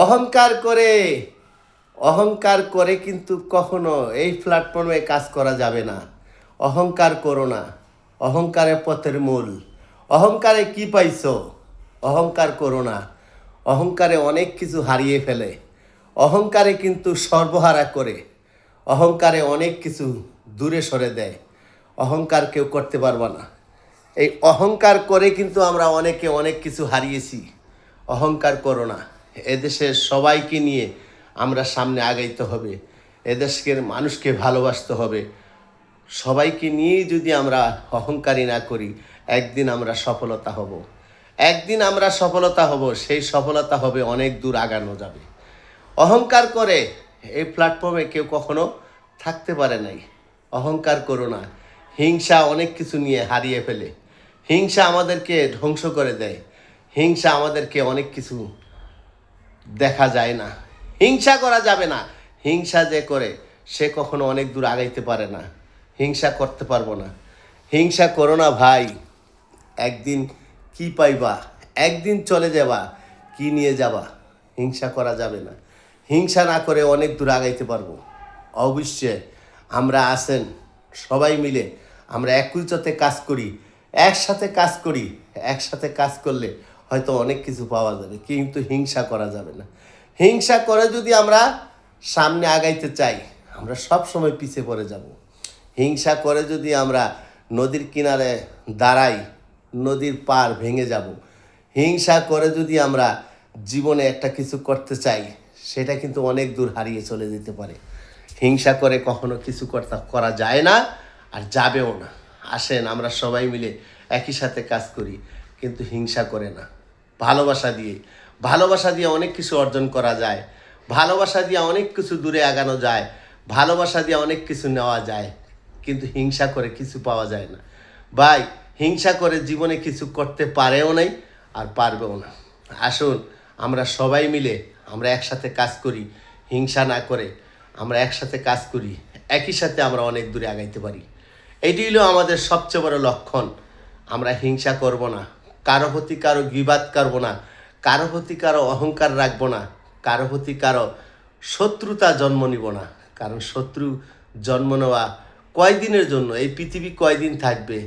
অহংকার করে অহংকার করে কিন্তু কখনো এই প্ল্যাটফর্মে কাজ করা যাবে না। অহংকার করো না। অহংকারের পথের মূল। অহংকারে কি পাইছো? অহংকার করো না। অহংকারে অনেক কিছু হারিয়ে ফেলে। অহংকারে কিন্তু সর্বহারা করে। অহংকারে অনেক কিছু দূরে সরে দেয়। অহংকার কেউ করতে পারবে না। এই অহংকার করে কিন্তু আমরা অনেকে অনেক কিছু হারিয়েছি। অহংকার করো না। এদেশের সবাইকে নিয়ে আমরা সামনে আগাইতে হবে। এদেশের মানুষকে ভালোবাসতে হবে। সবাইকে নিয়েই যদি আমরা অহংকারী না করি, একদিন আমরা সফলতা হব। একদিন আমরা সফলতা হব, সেই সফলতা হবে অনেক দূর আগানো যাবে। অহংকার করে এই প্ল্যাটফর্মে কেউ কখনো থাকতে পারে নাই। অহংকার করো না। হিংসা অনেক কিছু নিয়ে হারিয়ে ফেলে। হিংসা আমাদেরকে ধ্বংস করে দেয়। হিংসা আমাদেরকে অনেক কিছু দেখা যায় না। হিংসা করা যাবে না। হিংসা যে করে সে কখনো অনেক দূর আগাইতে পারে না। হিংসা করতে পারবো না। হিংসা করো না ভাই। একদিন কি পাইবা? একদিন চলে যাবা, কি নিয়ে যাবা? হিংসা করা যাবে না। হিংসা না করে অনেক দূর আগাইতে পারবো। অবশ্যই আমরা আছেন সবাই মিলে আমরা একত্রিততে কাজ করি, একসাথে কাজ করি। একসাথে কাজ করলে হয়তো অনেক কিছু পাওয়া যাবে, কিন্তু হিংসা করা যাবে না। হিংসা করে যদি আমরা সামনে আগাইতে চাই, আমরা সব সময় পিছিয়ে পড়ে যাব। হিংসা করে যদি আমরা নদীর কিনারে দাঁড়াই, নদীর পার ভেঙে যাব। হিংসা করে যদি আমরা জীবনে একটা কিছু করতে চাই, সেটা কিন্তু অনেক দূর হারিয়ে চলে যেতে পারে। হিংসা করে কখনো কিছু করা যায় না, আর যাবেও না। আসেন আমরা সবাই মিলে একই সাথে কাজ করি, কিন্তু হিংসা করে না। ভালোবাসা দিয়ে অনেক কিছু অর্জন করা যায়। ভালোবাসা দিয়ে অনেক কিছু দূরে আগানো যায়। ভালোবাসা দিয়ে অনেক কিছু নেওয়া যায়, কিন্তু হিংসা করে কিছু পাওয়া যায় না। ভাই, হিংসা করে জীবনে কিছু করতে পারেও নাই, আর পারবেও না। আসুন আমরা সবাই মিলে আমরা একসাথে কাজ করি। হিংসা না করে আমরা একসাথে কাজ করি, একই সাথে আমরা অনেক দূরে আগাইতে পারি। এটি হলো আমাদের সবচেয়ে বড় লক্ষণ। আমরা হিংসা করব না, কারো প্রতি কারো গীবাত করব না, কারো প্রতি কারো অহংকার রাখবো না, কারো প্রতি কারো শত্রুতা জন্ম নিব না। কারণ শত্রু জন্ম নেওয়া কয়দিনের জন্য? এই পৃথিবী কয়দিন থাকবে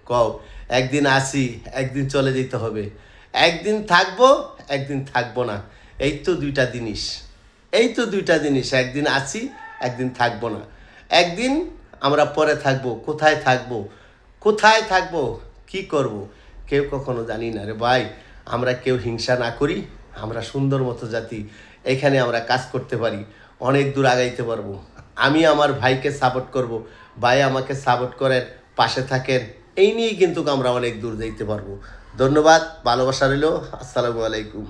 কও? একদিন আসি, একদিন চলে যেতে হবে। একদিন থাকবো, একদিন থাকবো না। এই তো দুইটা জিনিস। একদিন আসি, একদিন থাকবো না। একদিন আমরা পরে থাকবো। কোথায় থাকবো, কি করব, কেউ কখনো জানি না রে ভাই। আমরা কেউ হিংসা না করি। আমরা সুন্দর মতো জাতি, এখানে আমরা কাজ করতে পারি, অনেক দূর আগাইতে পারবো। আমি আমার ভাইকে সাপোর্ট করব, ভাই আমাকে সাপোর্ট করেন, পাশে থাকেন। এই নিয়েই কিন্তু আমরা অনেক দূর যেতে পারবো। ধন্যবাদ, ভালোবাসা রইল। আসসালামু আলাইকুম।